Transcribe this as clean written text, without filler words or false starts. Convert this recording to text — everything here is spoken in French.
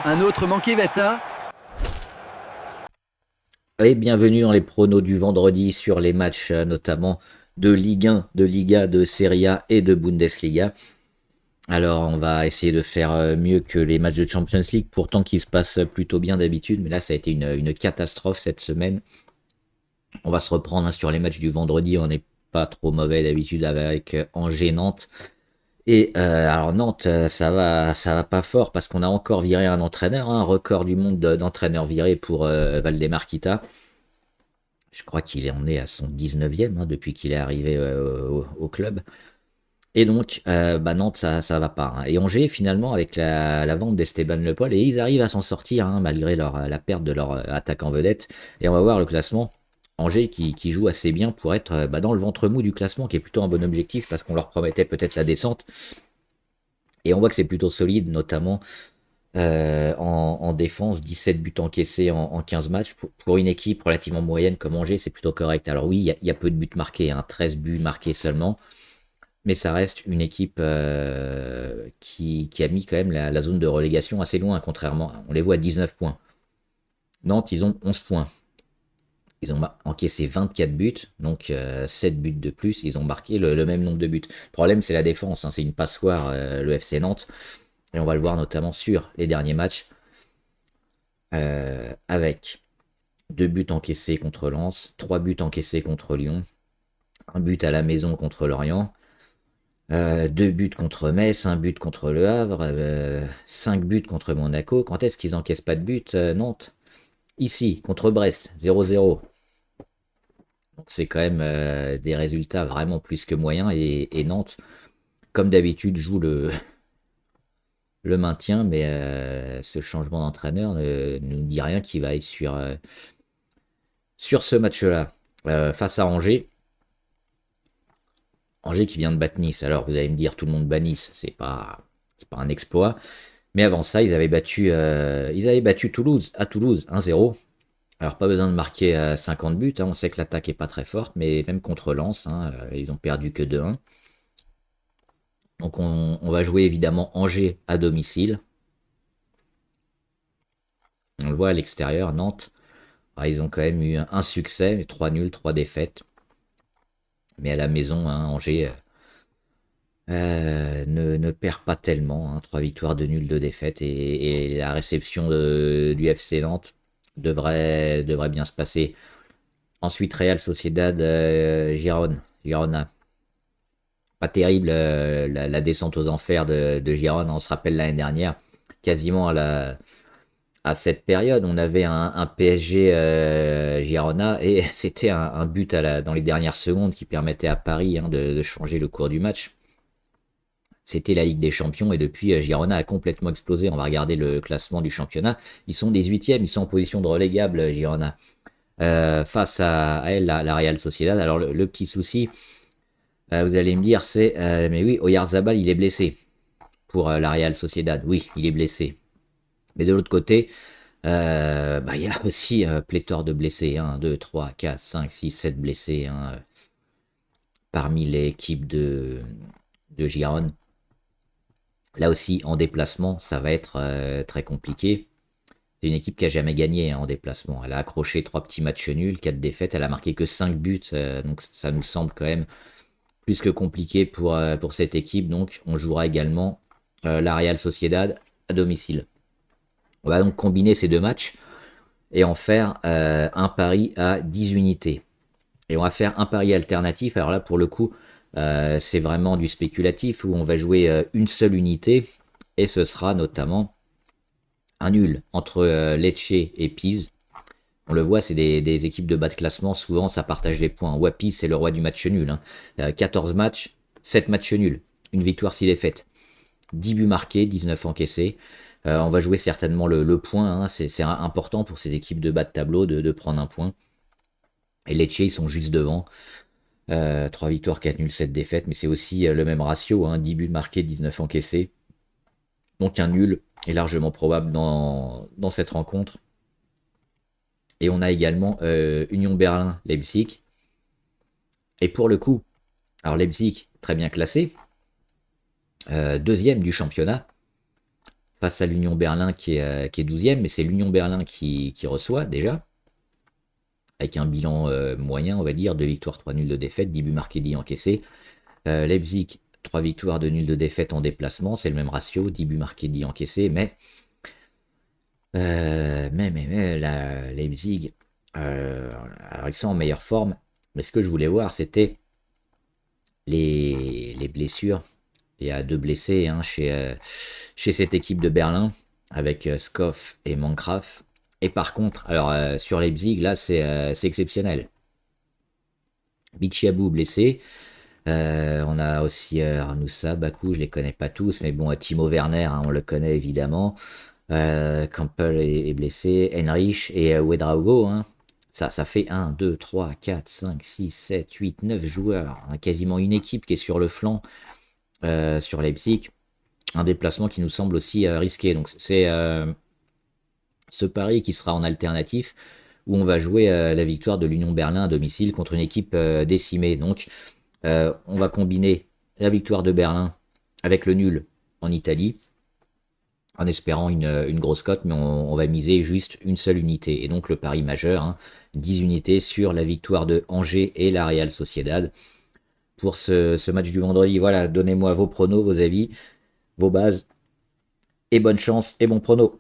Un autre manqué, Beta. Et bienvenue dans les pronos du vendredi sur les matchs notamment de Ligue 1, de Liga, de Serie A et de Bundesliga. Alors on va essayer de faire mieux que les matchs de Champions League, pourtant qui se passent plutôt bien d'habitude, mais là ça a été une catastrophe cette semaine. On va se reprendre sur les matchs du vendredi, on n'est pas trop mauvais d'habitude avec Angers-Nantes. Et alors Nantes, ça va pas fort parce qu'on a encore viré un entraîneur, un record du monde d'entraîneurs virés pour Valdemar Kita. Je crois qu'il en est à son 19e depuis qu'il est arrivé au club. Et donc, Nantes, ça va pas, hein. Et Angers, finalement, avec la vente d'Esteban Le Paul, et ils arrivent à s'en sortir, hein, malgré la perte de leur attaquant vedette. Et on va voir le classement. Angers qui joue assez bien pour être dans le ventre mou du classement, qui est plutôt un bon objectif, parce qu'on leur promettait peut-être la descente. Et on voit que c'est plutôt solide, notamment en défense, 17 buts encaissés en 15 matchs. Pour une équipe relativement moyenne comme Angers, c'est plutôt correct. Alors oui, il y a peu de buts marqués, hein, 13 buts marqués seulement, mais ça reste une équipe qui a mis quand même la zone de relégation assez loin, contrairement, on les voit à 19 points. Nantes, ils ont 11 points. Ils ont encaissé 24 buts, donc 7 buts de plus, ils ont marqué le même nombre de buts. Le problème, c'est la défense, hein, c'est une passoire, le FC Nantes, et on va le voir notamment sur les derniers matchs, avec 2 buts encaissés contre Lens, 3 buts encaissés contre Lyon, un but à la maison contre Lorient, 2 buts contre Metz, un but contre Le Havre, 5 buts contre Monaco. Quand est-ce qu'ils encaissent pas de but, Nantes? Ici, contre Brest, 0-0. Donc c'est quand même des résultats vraiment plus que moyens. Et Nantes, comme d'habitude, joue le maintien, mais ce changement d'entraîneur ne nous dit rien qui va être sur ce match-là. Face à Angers, Angers qui vient de battre Nice. Alors vous allez me dire, tout le monde bat Nice, c'est pas un exploit. Mais avant ça, ils avaient battu Toulouse à Toulouse 1-0. Alors pas besoin de marquer 50 buts, hein, on sait que l'attaque est pas très forte, mais même contre Lens, hein, ils ont perdu que 2-1. Donc on va jouer évidemment Angers à domicile. On le voit à l'extérieur, Nantes, ils ont quand même eu un succès, 3 nuls, 3 défaites. Mais à la maison, hein, Angers ne perd pas tellement, hein, 3 victoires, 2 nuls, 2 défaites. Et la réception du FC Nantes devrait bien se passer. Ensuite, Real Sociedad, Girona. Pas terrible, la descente aux enfers de Girona. On se rappelle l'année dernière, quasiment à cette période, on avait un PSG Girona et c'était un but dans les dernières secondes qui permettait à Paris, hein, de changer le cours du match. C'était la Ligue des Champions et depuis, Girona a complètement explosé. On va regarder le classement du championnat. Ils sont 18e, ils sont en position de relégable, Girona. Face à elle, la Real Sociedad. Alors le petit souci, vous allez me dire, c'est mais oui, Oyarzabal, il est blessé pour la Real Sociedad. Oui, il est blessé. Mais de l'autre côté, il y a aussi pléthore de blessés. 1, 2, 3, 4, 5, 6, 7 blessés, hein, parmi l'équipe de Gironne. Là aussi, en déplacement, ça va être très compliqué. C'est une équipe qui a jamais gagné, hein, en déplacement. Elle a accroché 3 petits matchs nuls, 4 défaites. Elle a marqué que 5 buts. Donc ça nous semble quand même plus que compliqué pour cette équipe. Donc on jouera également la Real Sociedad à domicile. On va donc combiner ces deux matchs et en faire un pari à 10 unités. Et on va faire un pari alternatif. Alors là, pour le coup, c'est vraiment du spéculatif où on va jouer une seule unité et ce sera notamment un nul entre Lecce et Pise. On le voit, c'est des équipes de bas de classement. Souvent, ça partage les points. Wapis, c'est le roi du match nul, hein. 14 matchs, 7 matchs nuls. Une victoire, 6 défaites. 10 buts marqués, 19 encaissés. On va jouer certainement le point, hein. C'est important pour ces équipes de bas de tableau de prendre un point. Et Lecce, ils sont juste devant. 3 victoires, 4 nuls, 7 défaites. Mais c'est aussi le même ratio, hein, 10 buts marqués, 19 encaissés. Donc un nul est largement probable dans cette rencontre. Et on a également Union Berlin-Leipzig. Et pour le coup, alors Leipzig, très bien classé, deuxième du championnat, face à l'Union Berlin qui est 12e, mais c'est l'Union Berlin qui reçoit déjà, avec un bilan moyen, on va dire, 2 victoires, 3 nuls de défaite, 10 buts marqués, 10 encaissés. Leipzig, 3 victoires, 2 nuls de défaite en déplacement, c'est le même ratio, 10 buts marqués, 10 encaissés, mais la Leipzig, alors ils sont en meilleure forme, mais ce que je voulais voir, c'était les blessures. Il y a 2 blessés hein, chez cette équipe de Berlin, avec Skoff et Mankraf. Et par contre, alors sur Leipzig, là, c'est exceptionnel. Bichiabou blessé. On a aussi Arnoussa, Bakou, je les connais pas tous, mais bon, Timo Werner, hein, on le connaît évidemment. Campbell est blessé, Henrich et Ouedraogo. Hein. Ça fait 1, 2, 3, 4, 5, 6, 7, 8, 9 joueurs. Hein, quasiment une équipe qui est sur le flanc sur Leipzig. Un déplacement qui nous semble aussi risqué. Donc c'est ce pari qui sera en alternatif où on va jouer la victoire de l'Union Berlin à domicile contre une équipe décimée. Donc on va combiner la victoire de Berlin avec le nul en Italie en espérant une grosse cote, mais on va miser juste une seule unité. Et donc le pari majeur, hein, 10 unités sur la victoire de Angers et la Real Sociedad. Pour ce match du vendredi, voilà, donnez-moi vos pronos, vos avis, vos bases, et bonne chance et bon prono.